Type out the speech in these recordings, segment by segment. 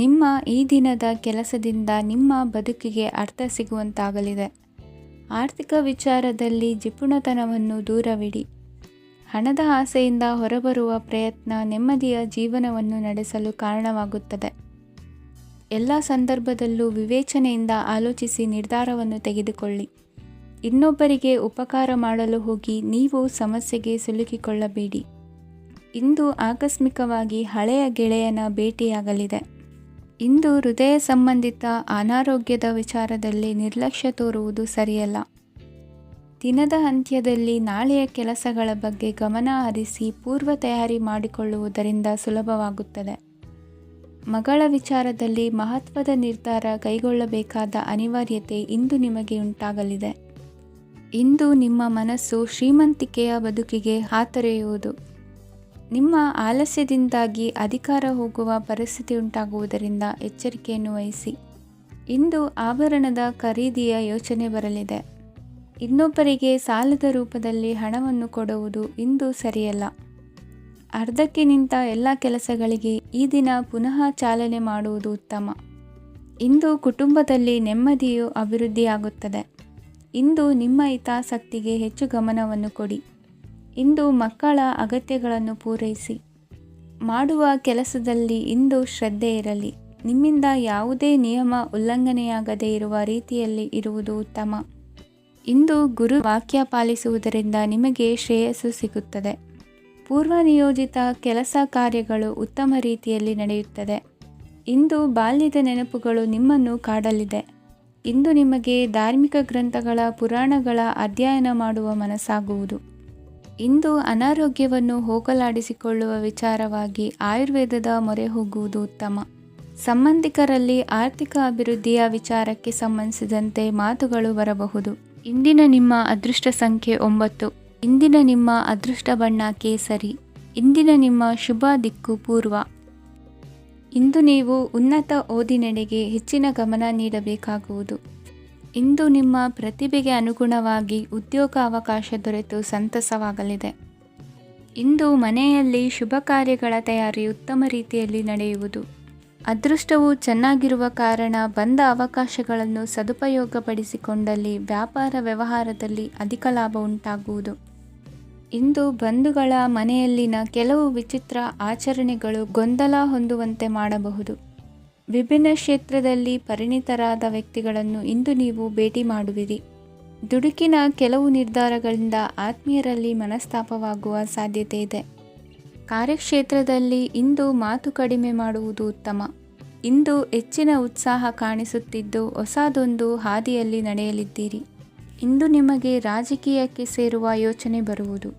ನಿಮ್ಮ ಈ ದಿನದ ಕೆಲಸದಿಂದ ನಿಮ್ಮ ಬದುಕಿಗೆ ಅರ್ಥ ಸಿಗುವಂತಾಗಲಿದೆ. ಆರ್ಥಿಕ ವಿಚಾರದಲ್ಲಿ ಜಿಪುಣತನವನ್ನು ದೂರವಿಡಿ. ಹಣದ ಆಸೆಯಿಂದ ಹೊರಬರುವ ಪ್ರಯತ್ನ ನೆಮ್ಮದಿಯ ಜೀವನವನ್ನು ನಡೆಸಲು ಕಾರಣವಾಗುತ್ತದೆ. ಎಲ್ಲ ಸಂದರ್ಭದಲ್ಲೂ ವಿವೇಚನೆಯಿಂದ ಆಲೋಚಿಸಿ ನಿರ್ಧಾರವನ್ನು ತೆಗೆದುಕೊಳ್ಳಿ. ಇನ್ನೊಬ್ಬರಿಗೆ ಉಪಕಾರ ಮಾಡಲು ಹೋಗಿ ನೀವು ಸಮಸ್ಯೆಗೆ ಸಿಲುಕಿಕೊಳ್ಳಬೇಡಿ. ಇಂದು ಆಕಸ್ಮಿಕವಾಗಿ ಹಳೆಯ ಗೆಳೆಯನ ಭೇಟಿಯಾಗಲಿದೆ. ಇಂದು ಹೃದಯ ಸಂಬಂಧಿತ ಅನಾರೋಗ್ಯದ ವಿಚಾರದಲ್ಲಿ ನಿರ್ಲಕ್ಷ್ಯ ತೋರುವುದು ಸರಿಯಲ್ಲ. ದಿನದ ಅಂತ್ಯದಲ್ಲಿ ನಾಳೆಯ ಕೆಲಸಗಳ ಬಗ್ಗೆ ಗಮನ ಹರಿಸಿ ಪೂರ್ವ ತಯಾರಿ ಮಾಡಿಕೊಳ್ಳುವುದರಿಂದ ಸುಲಭವಾಗುತ್ತದೆ. ಮಗಳ ವಿಚಾರದಲ್ಲಿ ಮಹತ್ವದ ನಿರ್ಧಾರ ಕೈಗೊಳ್ಳಬೇಕಾದ ಅನಿವಾರ್ಯತೆ ಇಂದು ನಿಮಗೆ ಉಂಟಾಗಲಿದೆ. ಇಂದು ನಿಮ್ಮ ಮನಸ್ಸು ಶ್ರೀಮಂತಿಕೆಯ ಬದುಕಿಗೆ ಹಾತೊರೆಯುವುದು. ನಿಮ್ಮ ಆಲಸ್ಯದಿಂದಾಗಿ ಅಧಿಕಾರ ಹೋಗುವ ಪರಿಸ್ಥಿತಿ ಉಂಟಾಗುವುದರಿಂದ ಎಚ್ಚರಿಕೆಯನ್ನು ವಹಿಸಿ. ಇಂದು ಆಭರಣದ ಖರೀದಿಯ ಯೋಚನೆ ಬರಲಿದೆ. ಇನ್ನೊಬ್ಬರಿಗೆ ಸಾಲದ ರೂಪದಲ್ಲಿ ಹಣವನ್ನು ಕೊಡುವುದು ಇಂದು ಸರಿಯಲ್ಲ. ಅರ್ಧಕ್ಕೆ ನಿಂತ ಎಲ್ಲ ಕೆಲಸಗಳಿಗೆ ಈ ದಿನ ಪುನಃ ಚಾಲನೆ ಮಾಡುವುದು ಉತ್ತಮ. ಇಂದು ಕುಟುಂಬದಲ್ಲಿ ನೆಮ್ಮದಿಯು ಅಭಿವೃದ್ಧಿಯಾಗುತ್ತದೆ. ಇಂದು ನಿಮ್ಮ ಹಿತಾಸಕ್ತಿಗೆ ಹೆಚ್ಚು ಗಮನವನ್ನು ಕೊಡಿ. ಇಂದು ಮಕ್ಕಳ ಅಗತ್ಯಗಳನ್ನು ಪೂರೈಸಿ. ಮಾಡುವ ಕೆಲಸದಲ್ಲಿ ಇಂದು ಶ್ರದ್ಧೆ ಇರಲಿ. ನಿಮ್ಮಿಂದ ಯಾವುದೇ ನಿಯಮ ಉಲ್ಲಂಘನೆಯಾಗದೇ ಇರುವ ರೀತಿಯಲ್ಲಿ ಇರುವುದು ಉತ್ತಮ. ಇಂದು ಗುರು ವಾಕ್ಯ ಪಾಲಿಸುವುದರಿಂದ ನಿಮಗೆ ಶ್ರೇಯಸ್ಸು ಸಿಗುತ್ತದೆ. ಪೂರ್ವ ನಿಯೋಜಿತ ಕೆಲಸ ಕಾರ್ಯಗಳು ಉತ್ತಮ ರೀತಿಯಲ್ಲಿ ನಡೆಯುತ್ತದೆ. ಇಂದು ಬಾಲ್ಯದ ನೆನಪುಗಳು ನಿಮ್ಮನ್ನು ಕಾಡಲಿದೆ. ಇಂದು ನಿಮಗೆ ಧಾರ್ಮಿಕ ಗ್ರಂಥಗಳ ಪುರಾಣಗಳ ಅಧ್ಯಯನ ಮಾಡುವ ಮನಸ್ಸಾಗುವುದು. ಇಂದು ಅನಾರೋಗ್ಯವನ್ನು ಹೋಗಲಾಡಿಸಿಕೊಳ್ಳುವ ವಿಚಾರವಾಗಿ ಆಯುರ್ವೇದದ ಮೊರೆ ಹೋಗುವುದು ಉತ್ತಮ. ಸಂಬಂಧಿಕರಲ್ಲಿ ಆರ್ಥಿಕ ಅಭಿವೃದ್ಧಿಯ ವಿಚಾರಕ್ಕೆ ಸಂಬಂಧಿಸಿದಂತೆ ಮಾತುಗಳು ಬರಬಹುದು. ಇಂದಿನ ನಿಮ್ಮ ಅದೃಷ್ಟ ಸಂಖ್ಯೆ 9. ಇಂದಿನ ನಿಮ್ಮ ಅದೃಷ್ಟ ಬಣ್ಣ ಕೇಸರಿ. ಇಂದಿನ ನಿಮ್ಮ ಶುಭ ದಿಕ್ಕು ಪೂರ್ವ. ಇಂದು ನೀವು ಉನ್ನತ ಓದಿನೆಡೆಗೆ ಹೆಚ್ಚಿನ ಗಮನ ನೀಡಬೇಕಾಗುವುದು. ಇಂದು ನಿಮ್ಮ ಪ್ರತಿಭೆಗೆ ಅನುಗುಣವಾಗಿ ಉದ್ಯೋಗ ಅವಕಾಶ ದೊರೆತು ಸಂತಸವಾಗಲಿದೆ. ಇಂದು ಮನೆಯಲ್ಲಿ ಶುಭ ಕಾರ್ಯಗಳ ತಯಾರಿ ಉತ್ತಮ ರೀತಿಯಲ್ಲಿ ನಡೆಯುವುದು. ಅದೃಷ್ಟವು ಚೆನ್ನಾಗಿರುವ ಕಾರಣ ಬಂದ ಅವಕಾಶಗಳನ್ನು ಸದುಪಯೋಗಪಡಿಸಿಕೊಂಡಲ್ಲಿ ವ್ಯಾಪಾರ ವ್ಯವಹಾರದಲ್ಲಿ ಅಧಿಕ ಲಾಭ ಉಂಟಾಗುವುದು. ಇಂದು ಬಂಧುಗಳ ಮನೆಯಲ್ಲಿನ ಕೆಲವು ವಿಚಿತ್ರ ಆಚರಣೆಗಳು ಗೊಂದಲ ಹೊಂದುವಂತೆ ಮಾಡಬಹುದು. ವಿಭಿನ್ನ ಕ್ಷೇತ್ರದಲ್ಲಿ ಪರಿಣಿತರಾದ ವ್ಯಕ್ತಿಗಳನ್ನು ಇಂದು ನೀವು ಭೇಟಿ ಮಾಡುವಿರಿ. ದುಡುಕಿನ ಕೆಲವು ನಿರ್ಧಾರಗಳಿಂದ ಆತ್ಮೀಯರಲ್ಲಿ ಮನಸ್ತಾಪವಾಗುವ ಸಾಧ್ಯತೆ ಇದೆ. ಕಾರ್ಯಕ್ಷೇತ್ರದಲ್ಲಿ ಇಂದು ಮಾತು ಕಡಿಮೆ ಮಾಡುವುದು ಉತ್ತಮ. ಇಂದು ಹೆಚ್ಚಿನ ಉತ್ಸಾಹ ಕಾಣಿಸುತ್ತಿದ್ದು ಹೊಸದೊಂದು ಹಾದಿಯಲ್ಲಿ ನಡೆಯಲಿದ್ದೀರಿ. ಇಂದು ನಿಮಗೆ ರಾಜಕೀಯಕ್ಕೆ ಸೇರುವ ಯೋಚನೆ ಬರುವುದು.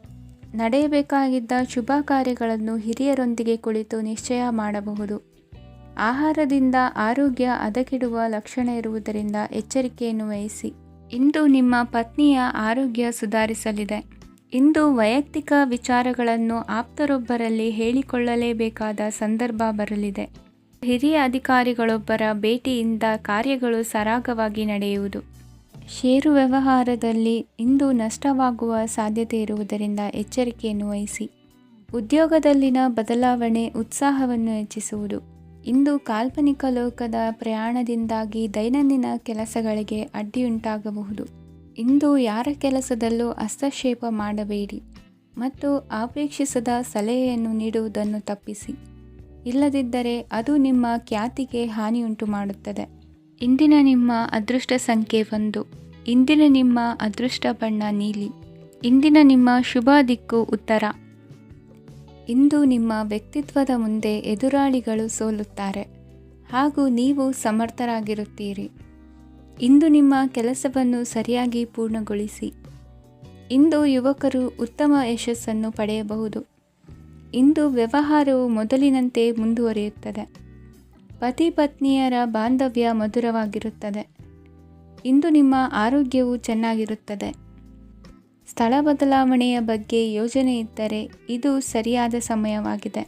ನಡೆಯಬೇಕಾಗಿದ್ದ ಶುಭ ಕಾರ್ಯಗಳನ್ನು ಹಿರಿಯರೊಂದಿಗೆ ಕುಳಿತು ನಿಶ್ಚಯ ಮಾಡಬಹುದು. ಆಹಾರದಿಂದ ಆರೋಗ್ಯ ಹದಗೆಡುವ ಲಕ್ಷಣ ಇರುವುದರಿಂದ ಎಚ್ಚರಿಕೆಯನ್ನು ವಹಿಸಿ. ಇಂದು ನಿಮ್ಮ ಪತ್ನಿಯ ಆರೋಗ್ಯ ಸುಧಾರಿಸಲಿದೆ. ಇಂದು ವೈಯಕ್ತಿಕ ವಿಚಾರಗಳನ್ನು ಆಪ್ತರೊಬ್ಬರಲ್ಲಿ ಹೇಳಿಕೊಳ್ಳಲೇಬೇಕಾದ ಸಂದರ್ಭ ಬರಲಿದೆ. ಹಿರಿಯ ಅಧಿಕಾರಿಗಳೊಬ್ಬರ ಭೇಟಿಯಿಂದ ಕಾರ್ಯಗಳು ಸರಾಗವಾಗಿ ನಡೆಯುವುದು. ಷೇರು ವ್ಯವಹಾರದಲ್ಲಿ ಇಂದು ನಷ್ಟವಾಗುವ ಸಾಧ್ಯತೆ ಇರುವುದರಿಂದ ಎಚ್ಚರಿಕೆಯನ್ನು ವಹಿಸಿ. ಉದ್ಯೋಗದಲ್ಲಿನ ಬದಲಾವಣೆ ಉತ್ಸಾಹವನ್ನು ಹೆಚ್ಚಿಸುವುದು. ಇಂದು ಕಾಲ್ಪನಿಕ ಲೋಕದ ಪ್ರಯಾಣದಿಂದಾಗಿ ದೈನಂದಿನ ಕೆಲಸಗಳಿಗೆ ಅಡ್ಡಿಯುಂಟಾಗಬಹುದು. ಇಂದು ಯಾರ ಕೆಲಸದಲ್ಲೂ ಹಸ್ತಕ್ಷೇಪ ಮಾಡಬೇಡಿ ಮತ್ತು ಅಪೇಕ್ಷಿಸದ ಸಲಹೆಯನ್ನು ನೀಡುವುದನ್ನು ತಪ್ಪಿಸಿ. ಇಲ್ಲದಿದ್ದರೆ ಅದು ನಿಮ್ಮ ಖ್ಯಾತಿಗೆ ಹಾನಿಯುಂಟು ಮಾಡುತ್ತದೆ. ಇಂದಿನ ನಿಮ್ಮ ಅದೃಷ್ಟ ಸಂಖ್ಯೆ 1. ಇಂದಿನ ನಿಮ್ಮ ಅದೃಷ್ಟ ಬಣ್ಣ ನೀಲಿ. ಇಂದಿನ ನಿಮ್ಮ ಶುಭ ದಿಕ್ಕು ಉತ್ತರ. ಇಂದು ನಿಮ್ಮ ವ್ಯಕ್ತಿತ್ವದ ಮುಂದೆ ಎದುರಾಳಿಗಳು ಸೋಲುತ್ತಾರೆ ಹಾಗೂ ನೀವು ಸಮರ್ಥರಾಗಿರುತ್ತೀರಿ. ಇಂದು ನಿಮ್ಮ ಕೆಲಸವನ್ನು ಸರಿಯಾಗಿ ಪೂರ್ಣಗೊಳಿಸಿ. ಇಂದು ಯುವಕರು ಉತ್ತಮ ಯಶಸ್ಸನ್ನು ಪಡೆಯಬಹುದು. ಇಂದು ವ್ಯವಹಾರವು ಮೊದಲಿನಂತೆ ಮುಂದುವರಿಯುತ್ತದೆ. ಪತಿ ಪತ್ನಿಯರ ಬಾಂಧವ್ಯ ಮಧುರವಾಗಿರುತ್ತದೆ. ಇಂದು ನಿಮ್ಮ ಆರೋಗ್ಯವು ಚೆನ್ನಾಗಿರುತ್ತದೆ. ಸ್ಥಳ ಬದಲಾವಣೆಯ ಬಗ್ಗೆ ಯೋಜನೆ ಇದ್ದರೆ ಇದು ಸರಿಯಾದ ಸಮಯವಾಗಿದೆ.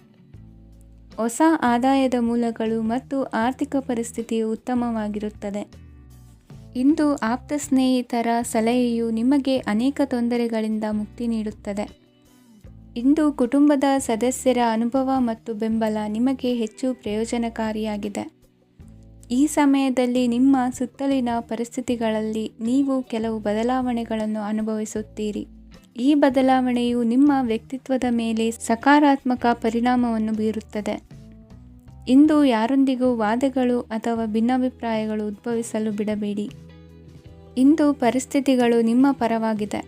ಹೊಸ ಆದಾಯದ ಮೂಲಗಳು ಮತ್ತು ಆರ್ಥಿಕ ಪರಿಸ್ಥಿತಿಯು ಉತ್ತಮವಾಗಿರುತ್ತದೆ. ಇಂದು ಆಪ್ತ ಸ್ನೇಹಿತರ ಸಲಹೆಯು ನಿಮಗೆ ಅನೇಕ ತೊಂದರೆಗಳಿಂದ ಮುಕ್ತಿ ನೀಡುತ್ತದೆ. ಇಂದು ಕುಟುಂಬದ ಸದಸ್ಯರ ಅನುಭವ ಮತ್ತು ಬೆಂಬಲ ನಿಮಗೆ ಹೆಚ್ಚು ಪ್ರಯೋಜನಕಾರಿಯಾಗಿದೆ. ಈ ಸಮಯದಲ್ಲಿ ನಿಮ್ಮ ಸುತ್ತಲಿನ ಪರಿಸ್ಥಿತಿಗಳಲ್ಲಿ ನೀವು ಕೆಲವು ಬದಲಾವಣೆಗಳನ್ನು ಅನುಭವಿಸುತ್ತೀರಿ. ಈ ಬದಲಾವಣೆಯು ನಿಮ್ಮ ವ್ಯಕ್ತಿತ್ವದ ಮೇಲೆ ಸಕಾರಾತ್ಮಕ ಪರಿಣಾಮವನ್ನು ಬೀರುತ್ತದೆ. ಇಂದು ಯಾರೊಂದಿಗೂ ವಾದಗಳು ಅಥವಾ ಭಿನ್ನಾಭಿಪ್ರಾಯಗಳು ಉದ್ಭವಿಸಲು ಬಿಡಬೇಡಿ. ಇಂದು ಪರಿಸ್ಥಿತಿಗಳು ನಿಮ್ಮ ಪರವಾಗಿದೆ.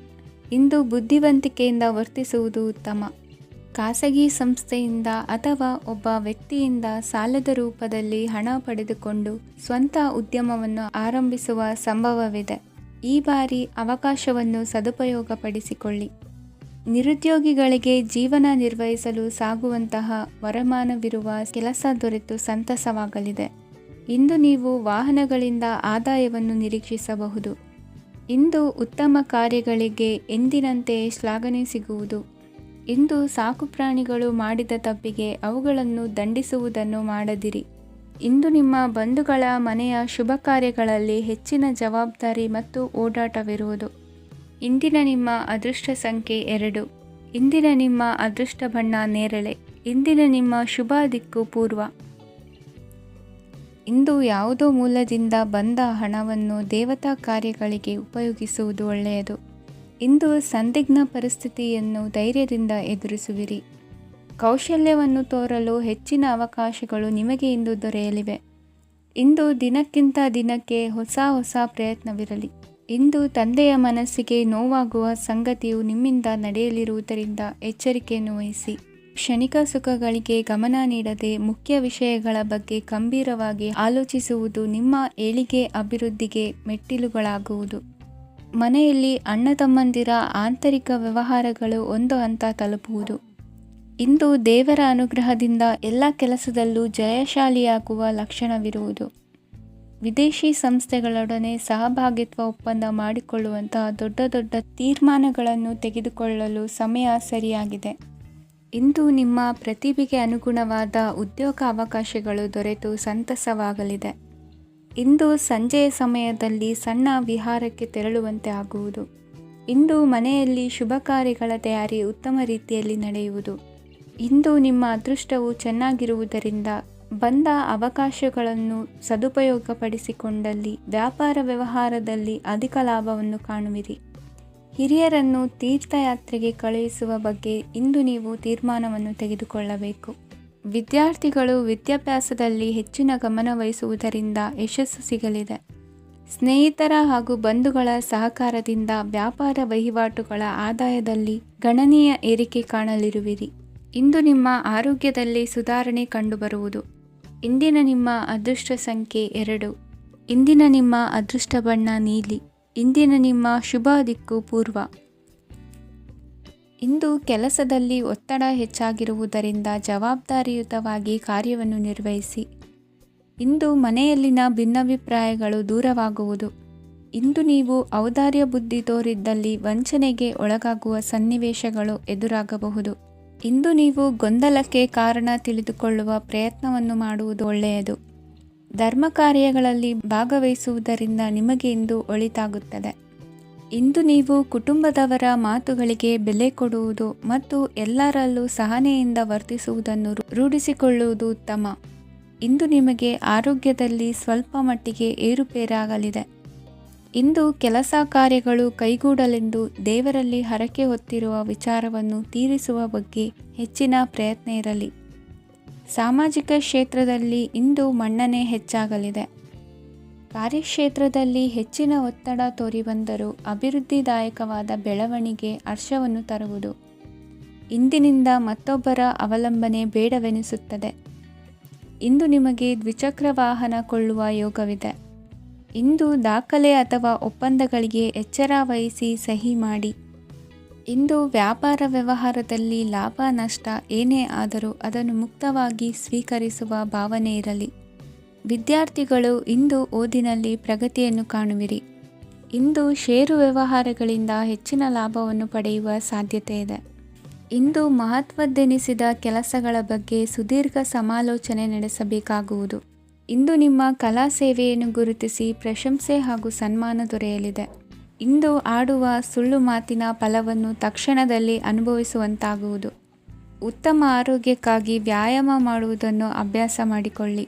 ಇಂದು ಬುದ್ಧಿವಂತಿಕೆಯಿಂದ ವರ್ತಿಸುವುದು ಉತ್ತಮ. ಖಾಸಗಿ ಸಂಸ್ಥೆಯಿಂದ ಅಥವಾ ಒಬ್ಬ ವ್ಯಕ್ತಿಯಿಂದ ಸಾಲದ ರೂಪದಲ್ಲಿ ಹಣ ಪಡೆದುಕೊಂಡು ಸ್ವಂತ ಉದ್ಯಮವನ್ನು ಆರಂಭಿಸುವ ಸಂಭವವಿದೆ. ಈ ಬಾರಿ ಅವಕಾಶವನ್ನು ಸದುಪಯೋಗಪಡಿಸಿಕೊಳ್ಳಿ. ನಿರುದ್ಯೋಗಿಗಳಿಗೆ ಜೀವನ ನಿರ್ವಹಿಸಲು ಸಾಗುವಂತಹ ವರಮಾನವಿರುವ ಕೆಲಸ ದೊರೆತು ಸಂತಸವಾಗಲಿದೆ. ಇಂದು ನೀವು ವಾಹನಗಳಿಂದ ಆದಾಯವನ್ನು ನಿರೀಕ್ಷಿಸಬಹುದು. ಇಂದು ಉತ್ತಮ ಕಾರ್ಯಗಳಿಗೆ ಎಂದಿನಂತೆ ಶ್ಲಾಘನೆ ಸಿಗುವುದು. ಇಂದು ಸಾಕುಪ್ರಾಣಿಗಳು ಮಾಡಿದ ತಪ್ಪಿಗೆ ಅವುಗಳನ್ನು ದಂಡಿಸುವುದನ್ನು ಮಾಡದಿರಿ. ಇಂದು ನಿಮ್ಮ ಬಂಧುಗಳ ಮನೆಯ ಶುಭ ಕಾರ್ಯಗಳಲ್ಲಿ ಹೆಚ್ಚಿನ ಜವಾಬ್ದಾರಿ ಮತ್ತು ಓಡಾಟವಿರುವುದು. ಇಂದಿನ ನಿಮ್ಮ ಅದೃಷ್ಟ ಸಂಖ್ಯೆ 2. ಇಂದಿನ ನಿಮ್ಮ ಅದೃಷ್ಟ ಬಣ್ಣ ನೇರಳೆ. ಇಂದಿನ ನಿಮ್ಮ ಶುಭ ದಿಕ್ಕು ಪೂರ್ವ. ಇಂದು ಯಾವುದೋ ಮೂಲದಿಂದ ಬಂದ ಹಣವನ್ನು ದೇವತಾ ಕಾರ್ಯಗಳಿಗೆ ಉಪಯೋಗಿಸುವುದು ಒಳ್ಳೆಯದು. ಇಂದು ಸಂದಿಗ್ಧ ಪರಿಸ್ಥಿತಿಯನ್ನು ಧೈರ್ಯದಿಂದ ಎದುರಿಸುವಿರಿ. ಕೌಶಲ್ಯವನ್ನು ತೋರಲು ಹೆಚ್ಚಿನ ಅವಕಾಶಗಳು ನಿಮಗೆ ಇಂದು ದೊರೆಯಲಿವೆ. ಇಂದು ದಿನಕ್ಕಿಂತ ದಿನಕ್ಕೆ ಹೊಸ ಪ್ರಯತ್ನವಿರಲಿ. ಇಂದು ತಂದೆಯ ಮನಸ್ಸಿಗೆ ನೋವಾಗುವ ಸಂಗತಿಯು ನಿಮ್ಮಿಂದ ನಡೆಯಲಿರುವುದರಿಂದ ಎಚ್ಚರಿಕೆಯನ್ನು ವಹಿಸಿ. ಕ್ಷಣಿಕ ಸುಖಗಳಿಗೆ ಗಮನ ನೀಡದೆ ಮುಖ್ಯ ವಿಷಯಗಳ ಬಗ್ಗೆ ಗಂಭೀರವಾಗಿ ಆಲೋಚಿಸುವುದು ನಿಮ್ಮ ಏಳಿಗೆ ಅಭಿವೃದ್ಧಿಗೆ ಮೆಟ್ಟಿಲುಗಳಾಗುವುದು. ಮನೆಯಲ್ಲಿ ಅಣ್ಣ ತಮ್ಮಂದಿರ ಆಂತರಿಕ ವ್ಯವಹಾರಗಳು ಒಂದು ಹಂತ ತಲುಪುವುದು. ಇಂದು ದೇವರ ಅನುಗ್ರಹದಿಂದ ಎಲ್ಲ ಕೆಲಸದಲ್ಲೂ ಜಯಶಾಲಿಯಾಗುವ ಲಕ್ಷಣವಿರುವುದು. ವಿದೇಶಿ ಸಂಸ್ಥೆಗಳೊಡನೆ ಸಹಭಾಗಿತ್ವ ಒಪ್ಪಂದ ಮಾಡಿಕೊಳ್ಳುವಂತಹ ದೊಡ್ಡ ತೀರ್ಮಾನಗಳನ್ನು ತೆಗೆದುಕೊಳ್ಳಲು ಸಮಯ ಸರಿಯಾಗಿದೆ. ಇಂದು ನಿಮ್ಮ ಪ್ರತಿಭೆಗೆ ಅನುಗುಣವಾದ ಉದ್ಯೋಗ ಅವಕಾಶಗಳು ದೊರೆತು ಸಂತಸವಾಗಲಿದೆ. ಇಂದು ಸಂಜೆಯ ಸಮಯದಲ್ಲಿ ಸಣ್ಣ ವಿಹಾರಕ್ಕೆ ತೆರಳುವಂತೆ ಆಗುವುದು. ಇಂದು ಮನೆಯಲ್ಲಿ ಶುಭ ಕಾರ್ಯಗಳ ತಯಾರಿ ಉತ್ತಮ ರೀತಿಯಲ್ಲಿ ನಡೆಯುವುದು. ಇಂದು ನಿಮ್ಮ ಅದೃಷ್ಟವು ಚೆನ್ನಾಗಿರುವುದರಿಂದ ಬಂದ ಅವಕಾಶಗಳನ್ನು ಸದುಪಯೋಗಪಡಿಸಿಕೊಂಡಲ್ಲಿ ವ್ಯಾಪಾರ ವ್ಯವಹಾರದಲ್ಲಿ ಅಧಿಕ ಲಾಭವನ್ನು ಕಾಣುವಿರಿ. ಹಿರಿಯರನ್ನು ತೀರ್ಥಯಾತ್ರೆಗೆ ಕಳುಹಿಸುವ ಬಗ್ಗೆ ಇಂದು ನೀವು ತೀರ್ಮಾನವನ್ನು ತೆಗೆದುಕೊಳ್ಳಬೇಕು. ವಿದ್ಯಾರ್ಥಿಗಳು ವಿದ್ಯಾಭ್ಯಾಸದಲ್ಲಿ ಹೆಚ್ಚಿನ ಗಮನ ವಹಿಸುವುದರಿಂದ ಯಶಸ್ಸು ಸಿಗಲಿದೆ. ಸ್ನೇಹಿತರ ಹಾಗೂ ಬಂಧುಗಳ ಸಹಕಾರದಿಂದ ವ್ಯಾಪಾರ ವಹಿವಾಟುಗಳ ಆದಾಯದಲ್ಲಿ ಗಣನೀಯ ಏರಿಕೆ ಕಾಣಲಿರುವಿರಿ. ಇಂದು ನಿಮ್ಮ ಆರೋಗ್ಯದಲ್ಲಿ ಸುಧಾರಣೆ ಕಂಡುಬರುವುದು. ಇಂದಿನ ನಿಮ್ಮ ಅದೃಷ್ಟ ಸಂಖ್ಯೆ 2. ಇಂದಿನ ನಿಮ್ಮ ಅದೃಷ್ಟ ಬಣ್ಣ ನೀಲಿ. ಇಂದಿನ ನಿಮ್ಮ ಶುಭ ದಿಕ್ಕು ಪೂರ್ವ. ಇಂದು ಕೆಲಸದಲ್ಲಿ ಒತ್ತಡ ಹೆಚ್ಚಾಗಿರುವುದರಿಂದ ಜವಾಬ್ದಾರಿಯುತವಾಗಿ ಕಾರ್ಯವನ್ನು ನಿರ್ವಹಿಸಿ. ಇಂದು ಮನೆಯಲ್ಲಿನ ಭಿನ್ನಾಭಿಪ್ರಾಯಗಳು ದೂರವಾಗುವುದು. ಇಂದು ನೀವು ಔದಾರ್ಯ ಬುದ್ಧಿ ತೋರಿದ್ದಲ್ಲಿ ವಂಚನೆಗೆ ಒಳಗಾಗುವ ಸನ್ನಿವೇಶಗಳು ಎದುರಾಗಬಹುದು. ಇಂದು ನೀವು ಗೊಂದಲಕ್ಕೆ ಕಾರಣ ತಿಳಿದುಕೊಳ್ಳುವ ಪ್ರಯತ್ನವನ್ನು ಮಾಡುವುದು ಒಳ್ಳೆಯದು. ಧರ್ಮ ಕಾರ್ಯಗಳಲ್ಲಿ ಭಾಗವಹಿಸುವುದರಿಂದ ನಿಮಗೆ ಇಂದು ಒಳಿತಾಗುತ್ತದೆ. ಇಂದು ನೀವು ಕುಟುಂಬದವರ ಮಾತುಗಳಿಗೆ ಬೆಲೆ ಕೊಡುವುದು ಮತ್ತು ಎಲ್ಲರಲ್ಲೂ ಸಹನೆಯಿಂದ ವರ್ತಿಸುವುದನ್ನು ರೂಢಿಸಿಕೊಳ್ಳುವುದು ಉತ್ತಮ. ಇಂದು ನಿಮಗೆ ಆರೋಗ್ಯದಲ್ಲಿ ಸ್ವಲ್ಪ ಮಟ್ಟಿಗೆ ಏರುಪೇರಾಗಲಿದೆ. ಇಂದು ಕೆಲಸ ಕಾರ್ಯಗಳು ಕೈಗೂಡಲೆಂದು ದೇವರಲ್ಲಿ ಹರಕೆ ಹೊತ್ತಿರುವ ವಿಚಾರವನ್ನು ತೀರಿಸುವ ಬಗ್ಗೆ ಹೆಚ್ಚಿನ ಪ್ರಯತ್ನ ಇರಲಿ. ಸಾಮಾಜಿಕ ಕ್ಷೇತ್ರದಲ್ಲಿ ಇಂದು ಮನ್ನಣೆ ಹೆಚ್ಚಾಗಲಿದೆ. ಕಾರ್ಯಕ್ಷೇತ್ರದಲ್ಲಿ ಹೆಚ್ಚಿನ ಒತ್ತಡ ತೋರಿಬಂದರೂ ಅಭಿವೃದ್ಧಿದಾಯಕವಾದ ಬೆಳವಣಿಗೆ ಹರ್ಷವನ್ನು ತರುವುದು. ಇಂದಿನಿಂದ ಮತ್ತೊಬ್ಬರ ಅವಲಂಬನೆ ಬೇಡವೆನಿಸುತ್ತದೆ. ಇಂದು ನಿಮಗೆ ದ್ವಿಚಕ್ರ ವಾಹನ ಕೊಳ್ಳುವ ಯೋಗವಿದೆ. ಇಂದು ದಾಖಲೆ ಅಥವಾ ಒಪ್ಪಂದಗಳಿಗೆ ಎಚ್ಚರ ವಹಿಸಿ ಸಹಿ ಮಾಡಿ. ಇಂದು ವ್ಯಾಪಾರ ವ್ಯವಹಾರದಲ್ಲಿ ಲಾಭ ನಷ್ಟ ಏನೇ ಆದರೂ ಅದನ್ನು ಮುಕ್ತವಾಗಿ ಸ್ವೀಕರಿಸುವ ಭಾವನೆ ಇರಲಿ. ವಿದ್ಯಾರ್ಥಿಗಳು ಇಂದು ಓದಿನಲ್ಲಿ ಪ್ರಗತಿಯನ್ನು ಕಾಣುವಿರಿ. ಇಂದು ಷೇರು ವ್ಯವಹಾರಗಳಿಂದ ಹೆಚ್ಚಿನ ಲಾಭವನ್ನು ಪಡೆಯುವ ಸಾಧ್ಯತೆ ಇದೆ. ಇಂದು ಮಹತ್ವದ್ದೆನಿಸಿದ ಕೆಲಸಗಳ ಬಗ್ಗೆ ಸುದೀರ್ಘ ಸಮಾಲೋಚನೆ ನಡೆಸಬೇಕಾಗುವುದು. ಇಂದು ನಿಮ್ಮ ಕಲಾ ಸೇವೆಯನ್ನು ಗುರುತಿಸಿ ಪ್ರಶಂಸೆ ಹಾಗೂ ಸನ್ಮಾನ ದೊರೆಯಲಿದೆ. ಇಂದು ಆಡುವ ಸುಳ್ಳು ಮಾತಿನ ಫಲವನ್ನು ತಕ್ಷಣದಲ್ಲಿ ಅನುಭವಿಸುವಂತಾಗುವುದು. ಉತ್ತಮ ಆರೋಗ್ಯಕ್ಕಾಗಿ ವ್ಯಾಯಾಮ ಮಾಡುವುದನ್ನು ಅಭ್ಯಾಸ ಮಾಡಿಕೊಳ್ಳಿ.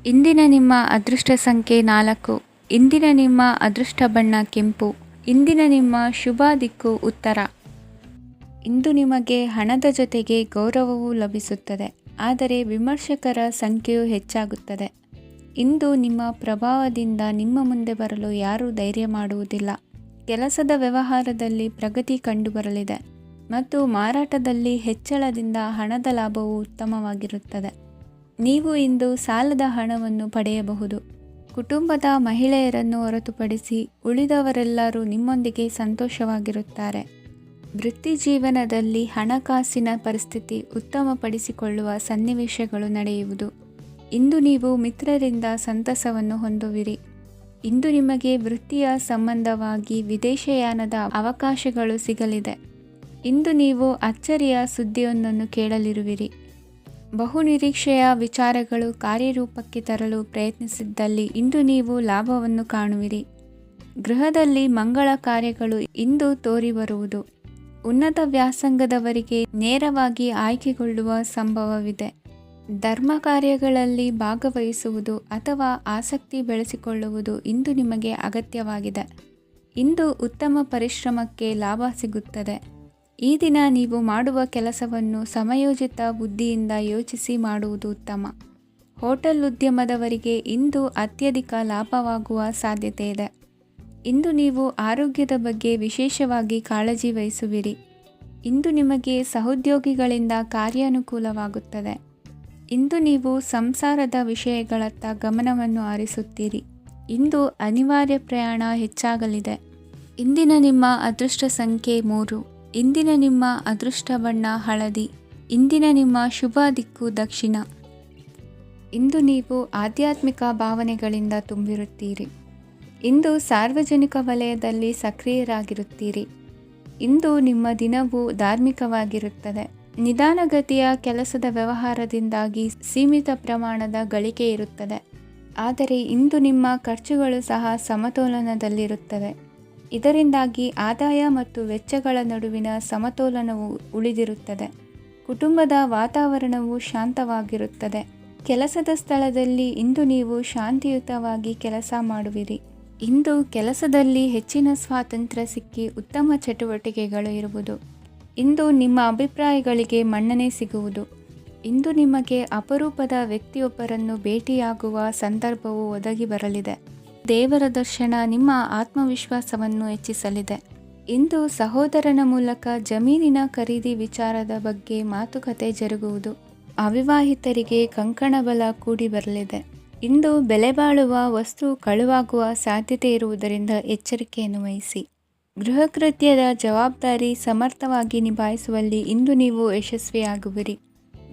ಇಂದಿನ ನಿಮ್ಮ ಅದೃಷ್ಟ ಸಂಖ್ಯೆ 4. ಇಂದಿನ ನಿಮ್ಮ ಅದೃಷ್ಟ ಬಣ್ಣ ಕೆಂಪು. ಇಂದಿನ ನಿಮ್ಮ ಶುಭ ದಿಕ್ಕು ಉತ್ತರ. ಇಂದು ನಿಮಗೆ ಹಣದ ಜೊತೆಗೆ ಗೌರವವೂ ಲಭಿಸುತ್ತದೆ, ಆದರೆ ವಿಮರ್ಶಕರ ಸಂಖ್ಯೆಯೂ ಹೆಚ್ಚಾಗುತ್ತದೆ. ಇಂದು ನಿಮ್ಮ ಪ್ರಭಾವದಿಂದ ನಿಮ್ಮ ಮುಂದೆ ಬರಲು ಯಾರೂ ಧೈರ್ಯ ಮಾಡುವುದಿಲ್ಲ. ಕೆಲಸದ ವ್ಯವಹಾರದಲ್ಲಿ ಪ್ರಗತಿ ಕಂಡುಬರಲಿದೆ ಮತ್ತು ಮಾರಾಟದಲ್ಲಿ ಹೆಚ್ಚಳದಿಂದ ಹಣದ ಲಾಭವು ಉತ್ತಮವಾಗಿರುತ್ತದೆ. ನೀವು ಇಂದು ಸಾಲದ ಹಣವನ್ನು ಪಡೆಯಬಹುದು. ಕುಟುಂಬದ ಮಹಿಳೆಯರನ್ನು ಹೊರತುಪಡಿಸಿ ಉಳಿದವರೆಲ್ಲರೂ ನಿಮ್ಮೊಂದಿಗೆ ಸಂತೋಷವಾಗಿರುತ್ತಾರೆ. ವೃತ್ತಿ ಜೀವನದಲ್ಲಿ ಹಣಕಾಸಿನ ಪರಿಸ್ಥಿತಿ ಉತ್ತಮಪಡಿಸಿಕೊಳ್ಳುವ ಸನ್ನಿವೇಶಗಳು ನಡೆಯುವುದು. ಇಂದು ನೀವು ಮಿತ್ರರಿಂದ ಸಂತಸವನ್ನು ಹೊಂದುವಿರಿ. ಇಂದು ನಿಮಗೆ ವೃತ್ತಿಯ ಸಂಬಂಧವಾಗಿ ವಿದೇಶಯಾನದ ಅವಕಾಶಗಳು ಸಿಗಲಿದೆ. ಇಂದು ನೀವು ಅಚ್ಚರಿಯ ಸುದ್ದಿಯೊಂದನ್ನು ಕೇಳಲಿರುವಿರಿ. ಬಹುನಿರೀಕ್ಷೆಯ ವಿಚಾರಗಳು ಕಾರ್ಯರೂಪಕ್ಕೆ ತರಲು ಪ್ರಯತ್ನಿಸಿದ್ದಲ್ಲಿ ಇಂದು ನೀವು ಲಾಭವನ್ನು ಕಾಣುವಿರಿ. ಗೃಹದಲ್ಲಿ ಮಂಗಳ ಕಾರ್ಯಗಳು ಇಂದು ತೋರಿಬರುವುದು. ಉನ್ನತ ವ್ಯಾಸಂಗದವರಿಗೆ ನೇರವಾಗಿ ಆಯ್ಕೆಗೊಳ್ಳುವ ಸಂಭವವಿದೆ. ಧರ್ಮ ಕಾರ್ಯಗಳಲ್ಲಿ ಭಾಗವಹಿಸುವುದು ಅಥವಾ ಆಸಕ್ತಿ ಬೆಳೆಸಿಕೊಳ್ಳುವುದು ಇಂದು ನಿಮಗೆ ಅಗತ್ಯವಾಗಿದೆ. ಇಂದು ಉತ್ತಮ ಪರಿಶ್ರಮಕ್ಕೆ ಲಾಭ ಸಿಗುತ್ತದೆ. ಈ ದಿನ ನೀವು ಮಾಡುವ ಕೆಲಸವನ್ನು ಸಮಯೋಚಿತ ಬುದ್ಧಿಯಿಂದ ಯೋಚಿಸಿ ಮಾಡುವುದು ಉತ್ತಮ. ಹೋಟೆಲ್ ಉದ್ಯಮದವರಿಗೆ ಇಂದು ಅತ್ಯಧಿಕ ಲಾಭವಾಗುವ ಸಾಧ್ಯತೆ ಇದೆ. ಇಂದು ನೀವು ಆರೋಗ್ಯದ ಬಗ್ಗೆ ವಿಶೇಷವಾಗಿ ಕಾಳಜಿ ವಹಿಸುವಿರಿ. ಇಂದು ನಿಮಗೆ ಸಹೋದ್ಯೋಗಿಗಳಿಂದ ಕಾರ್ಯಾನುಕೂಲವಾಗುತ್ತದೆ. ಇಂದು ನೀವು ಸಂಸಾರದ ವಿಷಯಗಳತ್ತ ಗಮನವನ್ನು ಹರಿಸುತ್ತೀರಿ. ಇಂದು ಅನಿವಾರ್ಯ ಪ್ರಯಾಣ ಹೆಚ್ಚಾಗಲಿದೆ. ಇಂದಿನ ನಿಮ್ಮ ಅದೃಷ್ಟ ಸಂಖ್ಯೆ 3. ಇಂದಿನ ನಿಮ್ಮ ಅದೃಷ್ಟ ಬಣ್ಣ ಹಳದಿ. ಇಂದಿನ ನಿಮ್ಮ ಶುಭ ದಿಕ್ಕು ದಕ್ಷಿಣ. ಇಂದು ನೀವು ಆಧ್ಯಾತ್ಮಿಕ ಭಾವನೆಗಳಿಂದ ತುಂಬಿರುತ್ತೀರಿ. ಇಂದು ಸಾರ್ವಜನಿಕ ವಲಯದಲ್ಲಿ ಸಕ್ರಿಯರಾಗಿರುತ್ತೀರಿ. ಇಂದು ನಿಮ್ಮ ದಿನವು ಧಾರ್ಮಿಕವಾಗಿರುತ್ತದೆ. ನಿಧಾನಗತಿಯ ಕೆಲಸದ ವ್ಯವಹಾರದಿಂದಾಗಿ ಸೀಮಿತ ಪ್ರಮಾಣದ ಗಳಿಕೆ ಇರುತ್ತದೆ. ಆದರೆ ಇಂದು ನಿಮ್ಮ ಖರ್ಚುಗಳು ಸಹ ಸಮತೋಲನದಲ್ಲಿರುತ್ತವೆ. ಇದರಿಂದಾಗಿ ಆದಾಯ ಮತ್ತು ವೆಚ್ಚಗಳ ನಡುವಿನ ಸಮತೋಲನವು ಉಳಿದಿರುತ್ತದೆ. ಕುಟುಂಬದ ವಾತಾವರಣವು ಶಾಂತವಾಗಿರುತ್ತದೆ. ಕೆಲಸದ ಸ್ಥಳದಲ್ಲಿ ಇಂದು ನೀವು ಶಾಂತಿಯುತವಾಗಿ ಕೆಲಸ ಮಾಡುವಿರಿ. ಇಂದು ಕೆಲಸದಲ್ಲಿ ಹೆಚ್ಚಿನ ಸ್ವಾತಂತ್ರ್ಯ ಸಿಕ್ಕಿ ಉತ್ತಮ ಚಟುವಟಿಕೆಗಳು ಇರುವುದು. ಇಂದು ನಿಮ್ಮ ಅಭಿಪ್ರಾಯಗಳಿಗೆ ಮನ್ನಣೆ ಸಿಗುವುದು. ಇಂದು ನಿಮಗೆ ಅಪರೂಪದ ವ್ಯಕ್ತಿಯೊಬ್ಬರನ್ನು ಭೇಟಿಯಾಗುವ ಸಂದರ್ಭವು ಒದಗಿ ಬರಲಿದೆ. ದೇವರ ದರ್ಶನ ನಿಮ್ಮ ಆತ್ಮವಿಶ್ವಾಸವನ್ನು ಹೆಚ್ಚಿಸಲಿದೆ. ಇಂದು ಸಹೋದರನ ಮೂಲಕ ಜಮೀನಿನ ಖರೀದಿ ವಿಚಾರದ ಬಗ್ಗೆ ಮಾತುಕತೆ ಜರುಗುವುದು. ಅವಿವಾಹಿತರಿಗೆ ಕಂಕಣ ಬಲ ಕೂಡಿ ಬರಲಿದೆ. ಇಂದು ಬೆಲೆ ಬಾಳುವ ವಸ್ತು ಕಳುವಾಗುವ ಸಾಧ್ಯತೆ ಇರುವುದರಿಂದ ಎಚ್ಚರಿಕೆಯನ್ನು ವಹಿಸಿ. ಗೃಹ ಕೃತ್ಯದ ಜವಾಬ್ದಾರಿ ಸಮರ್ಥವಾಗಿ ನಿಭಾಯಿಸುವಲ್ಲಿ ಇಂದು ನೀವು ಯಶಸ್ವಿಯಾಗುವಿರಿ.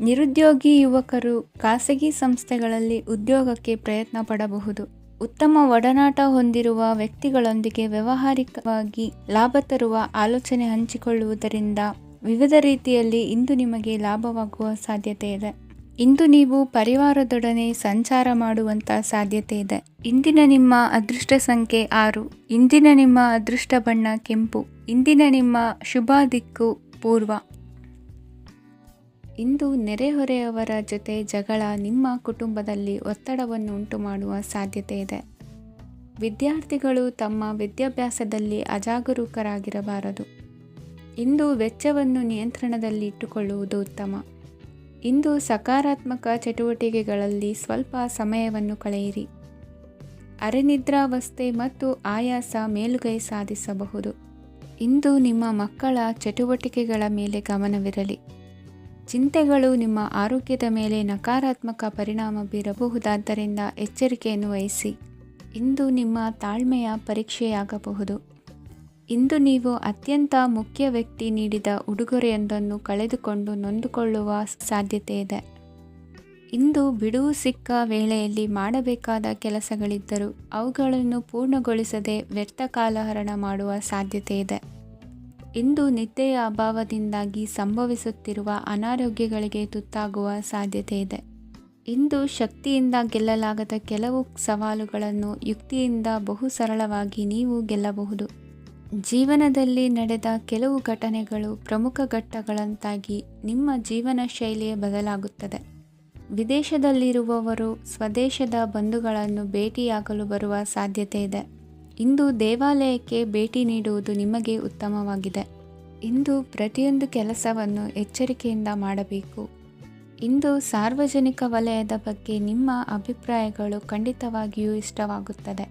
ನಿರುದ್ಯೋಗಿ ಯುವಕರು ಖಾಸಗಿ ಸಂಸ್ಥೆಗಳಲ್ಲಿ ಉದ್ಯೋಗಕ್ಕೆ ಪ್ರಯತ್ನ ಪಡಬಹುದು. ಉತ್ತಮ ಒಡನಾಟ ಹೊಂದಿರುವ ವ್ಯಕ್ತಿಗಳೊಂದಿಗೆ ವ್ಯಾವಹಾರಿಕವಾಗಿ ಲಾಭ ತರುವ ಆಲೋಚನೆ ಹಂಚಿಕೊಳ್ಳುವುದರಿಂದ ವಿವಿಧ ರೀತಿಯಲ್ಲಿ ಇಂದು ನಿಮಗೆ ಲಾಭವಾಗುವ ಸಾಧ್ಯತೆ ಇದೆ. ಇಂದು ನೀವು ಪರಿವಾರದೊಡನೆ ಸಂಚಾರ ಮಾಡುವಂಥ ಸಾಧ್ಯತೆ ಇದೆ. ಇಂದಿನ ನಿಮ್ಮ ಅದೃಷ್ಟ ಸಂಖ್ಯೆ 6. ಇಂದಿನ ನಿಮ್ಮ ಅದೃಷ್ಟ ಬಣ್ಣ ಕೆಂಪು. ಇಂದಿನ ನಿಮ್ಮ ಶುಭ ದಿಕ್ಕು ಪೂರ್ವ. ಇಂದು ನೆರೆಹೊರೆಯವರ ಜೊತೆ ಜಗಳ ನಿಮ್ಮ ಕುಟುಂಬದಲ್ಲಿ ಒತ್ತಡವನ್ನು ಉಂಟುಮಾಡುವ ಸಾಧ್ಯತೆ ಇದೆ. ವಿದ್ಯಾರ್ಥಿಗಳು ತಮ್ಮ ವಿದ್ಯಾಭ್ಯಾಸದಲ್ಲಿ ಅಜಾಗರೂಕರಾಗಿರಬಾರದು. ಇಂದು ವೆಚ್ಚವನ್ನು ನಿಯಂತ್ರಣದಲ್ಲಿ ಇಟ್ಟುಕೊಳ್ಳುವುದು ಉತ್ತಮ. ಇಂದು ಸಕಾರಾತ್ಮಕ ಚಟುವಟಿಕೆಗಳಲ್ಲಿ ಸ್ವಲ್ಪ ಸಮಯವನ್ನು ಕಳೆಯಿರಿ. ಅರೆನಿದ್ರಾವಸ್ಥೆ ಮತ್ತು ಆಯಾಸ ಮೇಲುಗೈ ಸಾಧಿಸಬಹುದು. ಇಂದು ನಿಮ್ಮ ಮಕ್ಕಳ ಚಟುವಟಿಕೆಗಳ ಮೇಲೆ ಗಮನವಿರಲಿ. ಚಿಂತೆಗಳು ನಿಮ್ಮ ಆರೋಗ್ಯದ ಮೇಲೆ ನಕಾರಾತ್ಮಕ ಪರಿಣಾಮ ಬೀರಬಹುದಾದ್ದರಿಂದ ಎಚ್ಚರಿಕೆಯನ್ನು ವಹಿಸಿ. ಇಂದು ನಿಮ್ಮ ತಾಳ್ಮೆಯ ಪರೀಕ್ಷೆಯಾಗಬಹುದು. ಇಂದು ನೀವು ಅತ್ಯಂತ ಮುಖ್ಯ ವ್ಯಕ್ತಿ ನೀಡಿದ ಉಡುಗೊರೆಯೊಂದನ್ನು ಕಳೆದುಕೊಂಡು ನೊಂದುಕೊಳ್ಳುವ ಸಾಧ್ಯತೆ ಇದೆ. ಇಂದು ಬಿಡುವು ಸಿಕ್ಕ ವೇಳೆಯಲ್ಲಿ ಮಾಡಬೇಕಾದ ಕೆಲಸಗಳಿದ್ದರೂ ಅವುಗಳನ್ನು ಪೂರ್ಣಗೊಳಿಸದೆ ವ್ಯರ್ಥ ಕಾಲಹರಣ ಮಾಡುವ ಸಾಧ್ಯತೆ ಇದೆ. ಇಂದು ನಿದ್ದೆಯ ಅಭಾವದಿಂದಾಗಿ ಸಂಭವಿಸುತ್ತಿರುವ ಅನಾರೋಗ್ಯಗಳಿಗೆ ತುತ್ತಾಗುವ ಸಾಧ್ಯತೆ ಇದೆ. ಇಂದು ಶಕ್ತಿಯಿಂದ ಗೆಲ್ಲಲಾಗದ ಕೆಲವು ಸವಾಲುಗಳನ್ನು ಯುಕ್ತಿಯಿಂದ ಬಹು ಸರಳವಾಗಿ ನೀವು ಗೆಲ್ಲಬಹುದು. ಜೀವನದಲ್ಲಿ ನಡೆದ ಕೆಲವು ಘಟನೆಗಳು ಪ್ರಮುಖ ಘಟ್ಟಗಳಂತಾಗಿ ನಿಮ್ಮ ಜೀವನ ಶೈಲಿಯೇ ಬದಲಾಗುತ್ತದೆ. ವಿದೇಶದಲ್ಲಿರುವವರು ಸ್ವದೇಶದ ಬಂಧುಗಳನ್ನು ಭೇಟಿಯಾಗಲು ಬರುವ ಸಾಧ್ಯತೆ ಇದೆ. ಇಂದು ದೇವಾಲಯಕ್ಕೆ ಭೇಟಿ ನೀಡುವುದು ನಿಮಗೆ ಉತ್ತಮವಾಗಿದೆ. ಇಂದು ಪ್ರತಿಯೊಂದು ಕೆಲಸವನ್ನು ಎಚ್ಚರಿಕೆಯಿಂದ ಮಾಡಬೇಕು. ಇಂದು ಸಾರ್ವಜನಿಕ ವಲಯದ ಬಗ್ಗೆ ನಿಮ್ಮ ಅಭಿಪ್ರಾಯಗಳು ಖಂಡಿತವಾಗಿಯೂ ಇಷ್ಟವಾಗುತ್ತದೆ.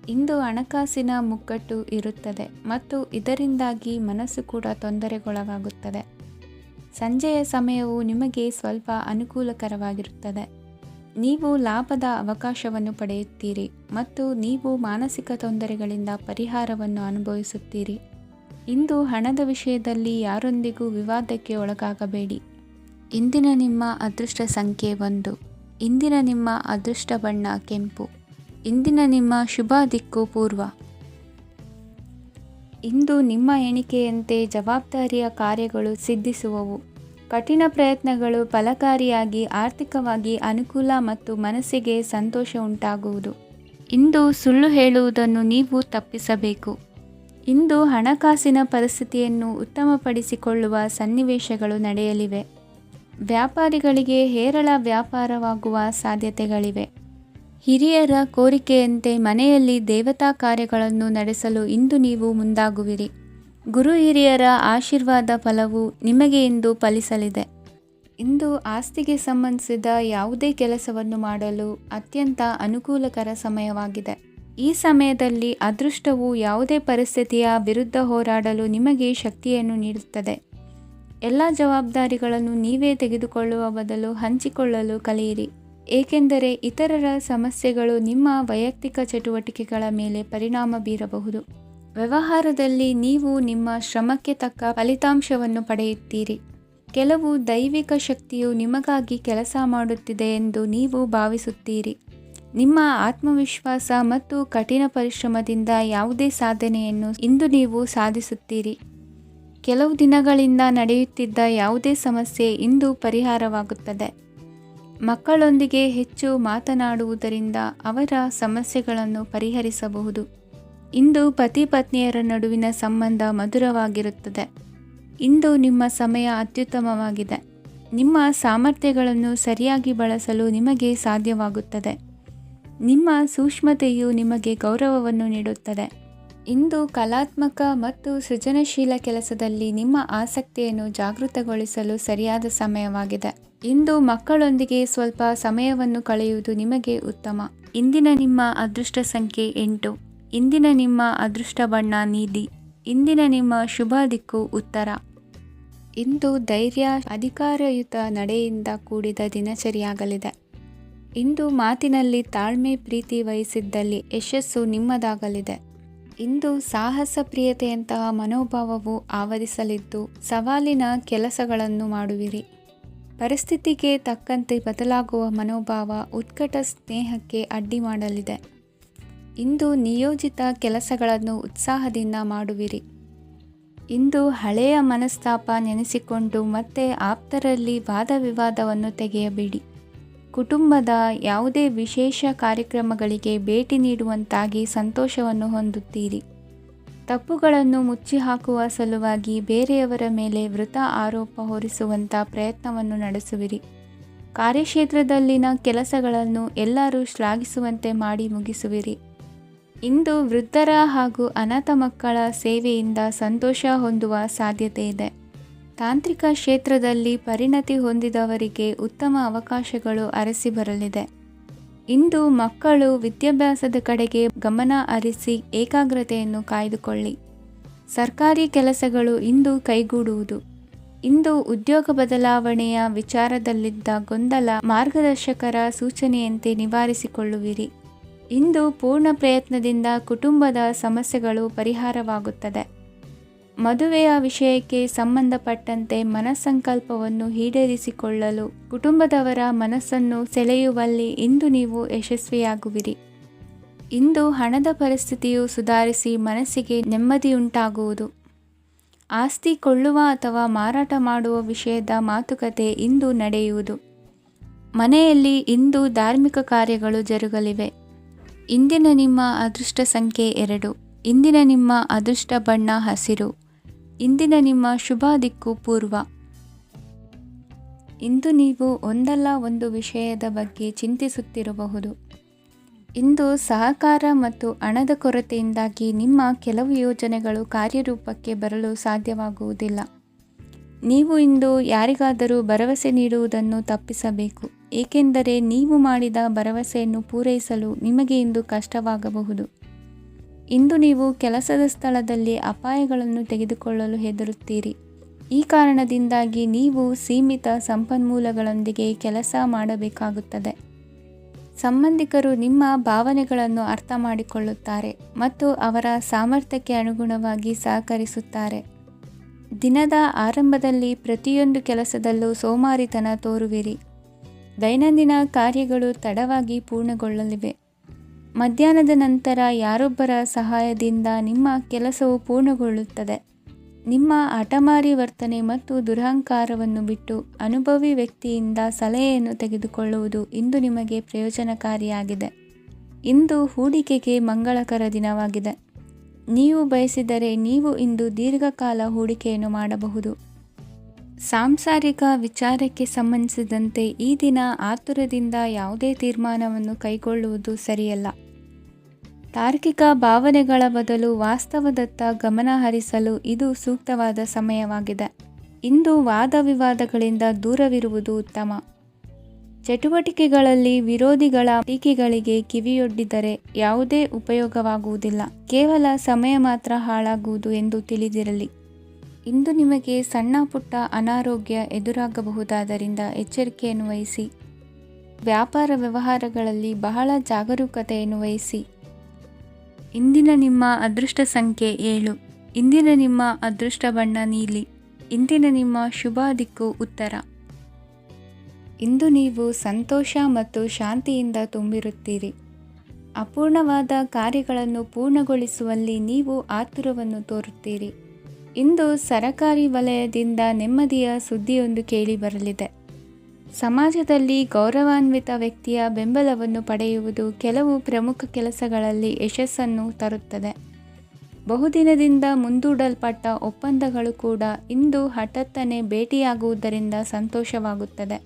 ಇಂದು ಹಣಕಾಸಿನ ಮುಗ್ಗಟ್ಟು ಇರುತ್ತದೆ ಮತ್ತು ಇದರಿಂದಾಗಿ ಮನಸ್ಸು ಕೂಡ ತೊಂದರೆಗೊಳಗಾಗುತ್ತದೆ. ಸಂಜೆಯ ಸಮಯವು ನಿಮಗೆ ಸ್ವಲ್ಪ ಅನುಕೂಲಕರವಾಗಿರುತ್ತದೆ. ನೀವು ಲಾಭದ ಅವಕಾಶವನ್ನು ಪಡೆಯುತ್ತೀರಿ ಮತ್ತು ನೀವು ಮಾನಸಿಕ ತೊಂದರೆಗಳಿಂದ ಪರಿಹಾರವನ್ನು ಅನುಭವಿಸುತ್ತೀರಿ. ಇಂದು ಹಣದ ವಿಷಯದಲ್ಲಿ ಯಾರೊಂದಿಗೂ ವಿವಾದಕ್ಕೆ ಒಳಗಾಗಬೇಡಿ. ಇಂದಿನ ನಿಮ್ಮ ಅದೃಷ್ಟ ಸಂಖ್ಯೆ 1. ಇಂದಿನ ನಿಮ್ಮ ಅದೃಷ್ಟ ಬಣ್ಣ ಕೆಂಪು. ಇಂದಿನ ನಿಮ್ಮ ಶುಭ ದಿಕ್ಕು ಪೂರ್ವ. ಇಂದು ನಿಮ್ಮ ಎಣಿಕೆಯಂತೆ ಜವಾಬ್ದಾರಿಯ ಕಾರ್ಯಗಳು ಸಿದ್ಧಿಸುವವು. ಕಠಿಣ ಪ್ರಯತ್ನಗಳು ಫಲಕಾರಿಯಾಗಿ ಆರ್ಥಿಕವಾಗಿ ಅನುಕೂಲ ಮತ್ತು ಮನಸ್ಸಿಗೆ ಸಂತೋಷ ಉಂಟಾಗುವುದು. ಇಂದು ಸುಳ್ಳು ಹೇಳುವುದನ್ನು ನೀವು ತಪ್ಪಿಸಬೇಕು. ಇಂದು ಹಣಕಾಸಿನ ಪರಿಸ್ಥಿತಿಯನ್ನು ಉತ್ತಮಪಡಿಸಿಕೊಳ್ಳುವ ಸನ್ನಿವೇಶಗಳು ನಡೆಯಲಿವೆ. ವ್ಯಾಪಾರಿಗಳಿಗೆ ಹೇರಳ ವ್ಯಾಪಾರವಾಗುವ ಸಾಧ್ಯತೆಗಳಿವೆ. ಹಿರಿಯರ ಕೋರಿಕೆಯಂತೆ ಮನೆಯಲ್ಲಿ ದೇವತಾ ಕಾರ್ಯಗಳನ್ನು ನಡೆಸಲು ಇಂದು ನೀವು ಮುಂದಾಗುವಿರಿ. ಗುರು ಹಿರಿಯರ ಆಶೀರ್ವಾದ ಫಲವು ನಿಮಗೆ ಇಂದು ಫಲಿಸಲಿದೆ. ಇಂದು ಆಸ್ತಿಗೆ ಸಂಬಂಧಿಸಿದ ಯಾವುದೇ ಕೆಲಸವನ್ನು ಮಾಡಲು ಅತ್ಯಂತ ಅನುಕೂಲಕರ ಸಮಯವಾಗಿದೆ. ಈ ಸಮಯದಲ್ಲಿ ಅದೃಷ್ಟವು ಯಾವುದೇ ಪರಿಸ್ಥಿತಿಯ ವಿರುದ್ಧ ಹೋರಾಡಲು ನಿಮಗೆ ಶಕ್ತಿಯನ್ನು ನೀಡುತ್ತದೆ. ಎಲ್ಲ ಜವಾಬ್ದಾರಿಗಳನ್ನು ನೀವೇ ತೆಗೆದುಕೊಳ್ಳುವ ಬದಲು ಹಂಚಿಕೊಳ್ಳಲು ಕಲಿಯಿರಿ, ಏಕೆಂದರೆ ಇತರರ ಸಮಸ್ಯೆಗಳು ನಿಮ್ಮ ವೈಯಕ್ತಿಕ ಚಟುವಟಿಕೆಗಳ ಮೇಲೆ ಪರಿಣಾಮ ಬೀರಬಹುದು. ವ್ಯವಹಾರದಲ್ಲಿ ನೀವು ನಿಮ್ಮ ಶ್ರಮಕ್ಕೆ ತಕ್ಕ ಫಲಿತಾಂಶವನ್ನು ಪಡೆಯುತ್ತೀರಿ. ಕೆಲವು ದೈವಿಕ ಶಕ್ತಿಯು ನಿಮಗಾಗಿ ಕೆಲಸ ಮಾಡುತ್ತಿದೆ ಎಂದು ನೀವು ಭಾವಿಸುತ್ತೀರಿ. ನಿಮ್ಮ ಆತ್ಮವಿಶ್ವಾಸ ಮತ್ತು ಕಠಿಣ ಪರಿಶ್ರಮದಿಂದ ಯಾವುದೇ ಸಾಧನೆಯನ್ನು ಇಂದು ನೀವು ಸಾಧಿಸುತ್ತೀರಿ. ಕೆಲವು ದಿನಗಳಿಂದ ನಡೆಯುತ್ತಿದ್ದ ಯಾವುದೇ ಸಮಸ್ಯೆ ಇಂದು ಪರಿಹಾರವಾಗುತ್ತದೆ. ಮಕ್ಕಳೊಂದಿಗೆ ಹೆಚ್ಚು ಮಾತನಾಡುವುದರಿಂದ ಅವರ ಸಮಸ್ಯೆಗಳನ್ನು ಪರಿಹರಿಸಬಹುದು. ಇಂದು ಪತಿ ಪತ್ನಿಯರ ನಡುವಿನ ಸಂಬಂಧ ಮಧುರವಾಗಿರುತ್ತದೆ. ಇಂದು ನಿಮ್ಮ ಸಮಯ ಅತ್ಯುತ್ತಮವಾಗಿದೆ. ನಿಮ್ಮ ಸಾಮರ್ಥ್ಯಗಳನ್ನು ಸರಿಯಾಗಿ ಬಳಸಲು ನಿಮಗೆ ಸಾಧ್ಯವಾಗುತ್ತದೆ. ನಿಮ್ಮ ಸೂಕ್ಷ್ಮತೆಯು ನಿಮಗೆ ಗೌರವವನ್ನು ನೀಡುತ್ತದೆ. ಇಂದು ಕಲಾತ್ಮಕ ಮತ್ತು ಸೃಜನಶೀಲ ಕೆಲಸದಲ್ಲಿ ನಿಮ್ಮ ಆಸಕ್ತಿಯನ್ನು ಜಾಗೃತಗೊಳಿಸಲು ಸರಿಯಾದ ಸಮಯವಾಗಿದೆ. ಇಂದು ಮಕ್ಕಳೊಂದಿಗೆ ಸ್ವಲ್ಪ ಸಮಯವನ್ನು ಕಳೆಯುವುದು ನಿಮಗೆ ಉತ್ತಮ. ಇಂದಿನ ನಿಮ್ಮ ಅದೃಷ್ಟ ಸಂಖ್ಯೆ 8. ಇಂದಿನ ನಿಮ್ಮ ಅದೃಷ್ಟ ಬಣ್ಣ ನೀಲಿ. ಇಂದಿನ ನಿಮ್ಮ ಶುಭ ದಿಕ್ಕು ಉತ್ತರ. ಇಂದು ಧೈರ್ಯ, ಅಧಿಕಾರಯುತ ನಡೆಯಿಂದ ಕೂಡಿದ ದಿನಚರಿಯಾಗಲಿದೆ. ಇಂದು ಮಾತಿನಲ್ಲಿ ತಾಳ್ಮೆ, ಪ್ರೀತಿ ವಹಿಸಿದ್ದಲ್ಲಿ ಯಶಸ್ಸು ನಿಮ್ಮದಾಗಲಿದೆ. ಇಂದು ಸಾಹಸ ಪ್ರಿಯತೆಯಂತಹ ಮನೋಭಾವವು ಆವರಿಸಲಿದ್ದು ಸವಾಲಿನ ಕೆಲಸಗಳನ್ನು ಮಾಡುವಿರಿ. ಪರಿಸ್ಥಿತಿಗೆ ತಕ್ಕಂತೆ ಬದಲಾಗುವ ಮನೋಭಾವ ಉತ್ಕಟ ಸ್ನೇಹಕ್ಕೆ ಅಡ್ಡಿ ಮಾಡಲಿದೆ. ಇಂದು ನಿಯೋಜಿತ ಕೆಲಸಗಳನ್ನು ಉತ್ಸಾಹದಿಂದ ಮಾಡುವಿರಿ. ಇಂದು ಹಳೆಯ ಮನಸ್ತಾಪ ನೆನೆಸಿಕೊಂಡು ಮತ್ತೆ ಆಪ್ತರಲ್ಲಿ ವಾದ ವಿವಾದವನ್ನು ತೆಗೆಯಬೇಡಿ. ಕುಟುಂಬದ ಯಾವುದೇ ವಿಶೇಷ ಕಾರ್ಯಕ್ರಮಗಳಿಗೆ ಭೇಟಿ ನೀಡುವಂತಾಗಿ ಸಂತೋಷವನ್ನು ಹೊಂದುತ್ತೀರಿ. ತಪ್ಪುಗಳನ್ನು ಮುಚ್ಚಿಹಾಕುವ ಸಲುವಾಗಿ ಬೇರೆಯವರ ಮೇಲೆ ವೃಥ ಆರೋಪ ಹೊರಿಸುವಂಥ ಪ್ರಯತ್ನವನ್ನು ನಡೆಸುವಿರಿ. ಕಾರ್ಯಕ್ಷೇತ್ರದಲ್ಲಿನ ಕೆಲಸಗಳನ್ನು ಎಲ್ಲರೂ ಶ್ಲಾಘಿಸುವಂತೆ ಮಾಡಿ ಮುಗಿಸುವಿರಿ. ಇಂದು ವೃದ್ಧರ ಹಾಗೂ ಅನಾಥ ಮಕ್ಕಳ ಸೇವೆಯಿಂದ ಸಂತೋಷ ಹೊಂದುವ ಸಾಧ್ಯತೆ ಇದೆ. ತಾಂತ್ರಿಕ ಕ್ಷೇತ್ರದಲ್ಲಿ ಪರಿಣತಿ ಹೊಂದಿದವರಿಗೆ ಉತ್ತಮ ಅವಕಾಶಗಳು ಅರಸಿ ಬರಲಿದೆ. ಇಂದು ಮಕ್ಕಳು ವಿದ್ಯಾಭ್ಯಾಸದ ಕಡೆಗೆ ಗಮನ ಹರಿಸಿ ಏಕಾಗ್ರತೆಯನ್ನು ಕಾಯ್ದುಕೊಳ್ಳಿ. ಸರ್ಕಾರಿ ಕೆಲಸಗಳು ಇಂದು ಕೈಗೂಡುವುದು. ಇಂದು ಉದ್ಯೋಗ ಬದಲಾವಣೆಯ ವಿಚಾರದಲ್ಲಿದ್ದ ಗೊಂದಲ ಮಾರ್ಗದರ್ಶಕರ ಸೂಚನೆಯಂತೆ ನಿವಾರಿಸಿಕೊಳ್ಳುವಿರಿ. ಇಂದು ಪೂರ್ಣ ಪ್ರಯತ್ನದಿಂದ ಕುಟುಂಬದ ಸಮಸ್ಯೆಗಳು ಪರಿಹಾರವಾಗುತ್ತದೆ. ಮದುವೆಯ ವಿಷಯಕ್ಕೆ ಸಂಬಂಧಪಟ್ಟಂತೆ ಮನಸ್ಸಂಕಲ್ಪವನ್ನು ಈಡೇರಿಸಿಕೊಳ್ಳಲು ಕುಟುಂಬದವರ ಮನಸ್ಸನ್ನು ಸೆಳೆಯುವಲ್ಲಿ ಇಂದು ನೀವು ಯಶಸ್ವಿಯಾಗುವಿರಿ. ಇಂದು ಹಣದ ಪರಿಸ್ಥಿತಿಯು ಸುಧಾರಿಸಿ ಮನಸ್ಸಿಗೆ ನೆಮ್ಮದಿಯುಂಟಾಗುವುದು. ಆಸ್ತಿ ಕೊಳ್ಳುವ ಅಥವಾ ಮಾರಾಟ ಮಾಡುವ ವಿಷಯದ ಮಾತುಕತೆ ಇಂದು ನಡೆಯುವುದು. ಮನೆಯಲ್ಲಿ ಇಂದು ಧಾರ್ಮಿಕ ಕಾರ್ಯಗಳು ಜರುಗಲಿವೆ. ಇಂದಿನ ನಿಮ್ಮ ಅದೃಷ್ಟ ಸಂಖ್ಯೆ 2. ಇಂದಿನ ನಿಮ್ಮ ಅದೃಷ್ಟ ಬಣ್ಣ ಹಸಿರು. ಇಂದಿನ ನಿಮ್ಮ ಶುಭ ದಿಕ್ಕು ಪೂರ್ವ. ಇಂದು ನೀವು ಒಂದಲ್ಲ ಒಂದು ವಿಷಯದ ಬಗ್ಗೆ ಚಿಂತಿಸುತ್ತಿರಬಹುದು. ಇಂದು ಸಹಕಾರ ಮತ್ತು ಹಣದ ಕೊರತೆಯಿಂದಾಗಿ ನಿಮ್ಮ ಕೆಲವು ಯೋಜನೆಗಳು ಕಾರ್ಯರೂಪಕ್ಕೆ ಬರಲು ಸಾಧ್ಯವಾಗುವುದಿಲ್ಲ. ನೀವು ಇಂದು ಯಾರಿಗಾದರೂ ಭರವಸೆ ನೀಡುವುದನ್ನು ತಪ್ಪಿಸಬೇಕು, ಏಕೆಂದರೆ ನೀವು ಮಾಡಿದ ಭರವಸೆಯನ್ನು ಪೂರೈಸಲು ನಿಮಗೆ ಇಂದು ಕಷ್ಟವಾಗಬಹುದು. ಇಂದು ನೀವು ಕೆಲಸದ ಸ್ಥಳದಲ್ಲಿ ಅಪಾಯಗಳನ್ನು ತೆಗೆದುಕೊಳ್ಳಲು ಹೆದರುತ್ತೀರಿ. ಈ ಕಾರಣದಿಂದಾಗಿ ನೀವು ಸೀಮಿತ ಸಂಪನ್ಮೂಲಗಳೊಂದಿಗೆ ಕೆಲಸ ಮಾಡಬೇಕಾಗುತ್ತದೆ. ಸಂಬಂಧಿಕರು ನಿಮ್ಮ ಭಾವನೆಗಳನ್ನು ಅರ್ಥ ಮಾಡಿಕೊಳ್ಳುತ್ತಾರೆ ಮತ್ತು ಅವರ ಸಾಮರ್ಥ್ಯಕ್ಕೆ ಅನುಗುಣವಾಗಿ ಸಹಕರಿಸುತ್ತಾರೆ. ದಿನದ ಆರಂಭದಲ್ಲಿ ಪ್ರತಿಯೊಂದು ಕೆಲಸದಲ್ಲೂ ಸೋಮಾರಿತನ ತೋರುವಿರಿ. ದೈನಂದಿನ ಕಾರ್ಯಗಳು ತಡವಾಗಿ ಪೂರ್ಣಗೊಳ್ಳಲಿವೆ. ಮಧ್ಯಾಹ್ನದ ನಂತರ ಯಾರೊಬ್ಬರ ಸಹಾಯದಿಂದ ನಿಮ್ಮ ಕೆಲಸವು ಪೂರ್ಣಗೊಳ್ಳುತ್ತದೆ. ನಿಮ್ಮ ಹಠಮಾರಿ ವರ್ತನೆ ಮತ್ತು ದುರಹಂಕಾರವನ್ನು ಬಿಟ್ಟು ಅನುಭವಿ ವ್ಯಕ್ತಿಯಿಂದ ಸಲಹೆಯನ್ನು ತೆಗೆದುಕೊಳ್ಳುವುದು ಇಂದು ನಿಮಗೆ ಪ್ರಯೋಜನಕಾರಿಯಾಗಿದೆ. ಇಂದು ಹೂಡಿಕೆಗೆ ಮಂಗಳಕರ ದಿನವಾಗಿದೆ. ನೀವು ಬಯಸಿದರೆ ನೀವು ಇಂದು ದೀರ್ಘಕಾಲ ಹೂಡಿಕೆಯನ್ನು ಮಾಡಬಹುದು. ಸಾಂಸಾರಿಕ ವಿಚಾರಕ್ಕೆ ಸಂಬಂಧಿಸಿದಂತೆ ಈ ದಿನ ಆತುರದಿಂದ ಯಾವುದೇ ತೀರ್ಮಾನವನ್ನು ಕೈಗೊಳ್ಳುವುದು ಸರಿಯಲ್ಲ. ತಾರ್ಕಿಕ ಭಾವನೆಗಳ ಬದಲು ವಾಸ್ತವದತ್ತ ಗಮನ ಹರಿಸಲು ಇದು ಸೂಕ್ತವಾದ ಸಮಯವಾಗಿದೆ. ಇಂದು ವಾದ ವಿವಾದಗಳಿಂದ ದೂರವಿರುವುದು ಉತ್ತಮ. ಚಟುವಟಿಕೆಗಳಲ್ಲಿ ವಿರೋಧಿಗಳ ಟೀಕೆಗಳಿಗೆ ಕಿವಿಯೊಡ್ಡಿದರೆ ಯಾವುದೇ ಉಪಯೋಗವಾಗುವುದಿಲ್ಲ, ಕೇವಲ ಸಮಯ ಮಾತ್ರ ಹಾಳಾಗುವುದು ಎಂದು ತಿಳಿದಿರಲಿ. ಇಂದು ನಿಮಗೆ ಸಣ್ಣ ಪುಟ್ಟ ಅನಾರೋಗ್ಯ ಎದುರಾಗಬಹುದಾದ್ದರಿಂದ ಎಚ್ಚರಿಕೆಯನ್ನು ವಹಿಸಿ. ವ್ಯಾಪಾರ ವ್ಯವಹಾರಗಳಲ್ಲಿ ಬಹಳ ಜಾಗರೂಕತೆಯನ್ನು ವಹಿಸಿ. ಇಂದಿನ ನಿಮ್ಮ ಅದೃಷ್ಟ ಸಂಖ್ಯೆ 7. ಇಂದಿನ ನಿಮ್ಮ ಅದೃಷ್ಟ ಬಣ್ಣ ನೀಲಿ. ಇಂದಿನ ನಿಮ್ಮ ಶುಭ ದಿಕ್ಕು ಉತ್ತರ. ಇಂದು ನೀವು ಸಂತೋಷ ಮತ್ತು ಶಾಂತಿಯಿಂದ ತುಂಬಿರುತ್ತೀರಿ. ಅಪೂರ್ಣವಾದ ಕಾರ್ಯಗಳನ್ನು ಪೂರ್ಣಗೊಳಿಸುವಲ್ಲಿ ನೀವು ಆತುರವನ್ನು ತೋರುತ್ತೀರಿ. ಇಂದು ಸರಕಾರಿ ವಲಯದಿಂದ ನೆಮ್ಮದಿಯ ಸುದ್ದಿಯೊಂದು ಕೇಳಿಬರಲಿದೆ. ಸಮಾಜದಲ್ಲಿ ಗೌರವಾನ್ವಿತ ವ್ಯಕ್ತಿಯ ಬೆಂಬಲವನ್ನು ಪಡೆಯುವುದು ಕೆಲವು ಪ್ರಮುಖ ಕೆಲಸಗಳಲ್ಲಿ ಯಶಸ್ಸನ್ನು ತರುತ್ತದೆ. ಬಹುದಿನದಿಂದ ಮುಂದೂಡಲ್ಪಟ್ಟ ಒಪ್ಪಂದಗಳು ಕೂಡ ಇಂದು ಹಠಾತ್ತನೆ ಭೇಟಿಯಾಗುವುದರಿಂದ ಸಂತೋಷವಾಗುತ್ತದೆ.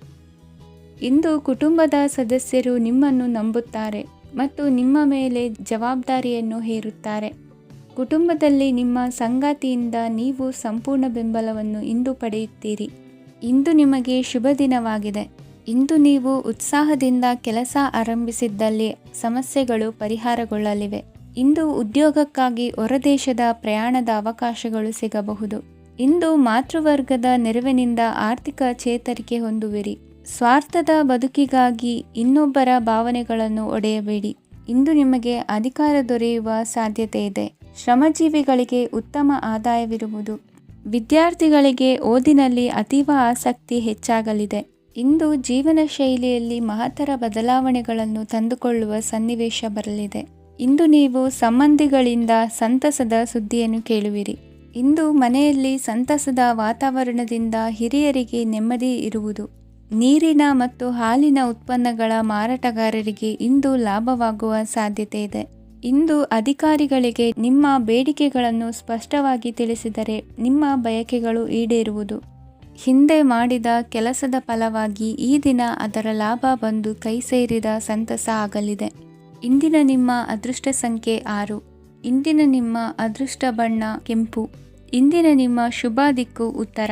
ಇಂದು ಕುಟುಂಬದ ಸದಸ್ಯರು ನಿಮ್ಮನ್ನು ನಂಬುತ್ತಾರೆ ಮತ್ತು ನಿಮ್ಮ ಮೇಲೆ ಜವಾಬ್ದಾರಿಯನ್ನು ಹೇರುತ್ತಾರೆ. ಕುಟುಂಬದಲ್ಲಿ ನಿಮ್ಮ ಸಂಗಾತಿಯಿಂದ ನೀವು ಸಂಪೂರ್ಣ ಬೆಂಬಲವನ್ನು ಇಂದು ಪಡೆಯುತ್ತೀರಿ. ಇಂದು ನಿಮಗೆ ಶುಭ ದಿನವಾಗಿದೆ. ಇಂದು ನೀವು ಉತ್ಸಾಹದಿಂದ ಕೆಲಸ ಆರಂಭಿಸಿದ್ದಲ್ಲಿ ಸಮಸ್ಯೆಗಳು ಪರಿಹಾರಗೊಳ್ಳಲಿವೆ. ಇಂದು ಉದ್ಯೋಗಕ್ಕಾಗಿ ಹೊರದೇಶದ ಪ್ರಯಾಣದ ಅವಕಾಶಗಳು ಸಿಗಬಹುದು. ಇಂದು ಮಾತೃವರ್ಗದ ನೆರವಿನಿಂದ ಆರ್ಥಿಕ ಚೇತರಿಕೆ ಹೊಂದುವಿರಿ. ಸ್ವಾರ್ಥದ ಬದುಕಿಗಾಗಿ ಇನ್ನೊಬ್ಬರ ಭಾವನೆಗಳನ್ನು ಒಡೆಯಬೇಡಿ. ಇಂದು ನಿಮಗೆ ಅಧಿಕಾರ ದೊರೆಯುವ ಸಾಧ್ಯತೆ ಇದೆ. ಶ್ರಮಜೀವಿಗಳಿಗೆ ಉತ್ತಮ ಆದಾಯವಿರುವುದು. ವಿದ್ಯಾರ್ಥಿಗಳಿಗೆ ಓದಿನಲ್ಲಿ ಅತೀವ ಆಸಕ್ತಿ ಹೆಚ್ಚಾಗಲಿದೆ. ಇಂದು ಜೀವನ ಶೈಲಿಯಲ್ಲಿ ಮಹತ್ತರ ಬದಲಾವಣೆಗಳನ್ನು ತಂದುಕೊಳ್ಳುವ ಸನ್ನಿವೇಶ ಬರಲಿದೆ. ಇಂದು ನೀವು ಸಂಬಂಧಿಗಳಿಂದ ಸಂತಸದ ಸುದ್ದಿಯನ್ನು ಕೇಳುವಿರಿ. ಇಂದು ಮನೆಯಲ್ಲಿ ಸಂತಸದ ವಾತಾವರಣದಿಂದ ಹಿರಿಯರಿಗೆ ನೆಮ್ಮದಿ ಇರುವುದು. ನೀರಿನ ಮತ್ತು ಹಾಲಿನ ಉತ್ಪನ್ನಗಳ ಮಾರಾಟಗಾರರಿಗೆ ಇಂದು ಲಾಭವಾಗುವ ಸಾಧ್ಯತೆ ಇದೆ. ಇಂದು ಅಧಿಕಾರಿಗಳಿಗೆ ನಿಮ್ಮ ಬೇಡಿಕೆಗಳನ್ನು ಸ್ಪಷ್ಟವಾಗಿ ತಿಳಿಸಿದರೆ ನಿಮ್ಮ ಬಯಕೆಗಳು ಈಡೇರುವುದು. ಹಿಂದೆ ಮಾಡಿದ ಕೆಲಸದ ಫಲವಾಗಿ ಈ ದಿನ ಅದರ ಲಾಭ ಬಂದು ಕೈ ಸೇರಿದ ಸಂತಸ ಆಗಲಿದೆ. ಇಂದಿನ ನಿಮ್ಮ ಅದೃಷ್ಟ ಸಂಖ್ಯೆ 6. ಇಂದಿನ ನಿಮ್ಮ ಅದೃಷ್ಟ ಬಣ್ಣ ಕೆಂಪು. ಇಂದಿನ ನಿಮ್ಮ ಶುಭ ದಿಕ್ಕು ಉತ್ತರ.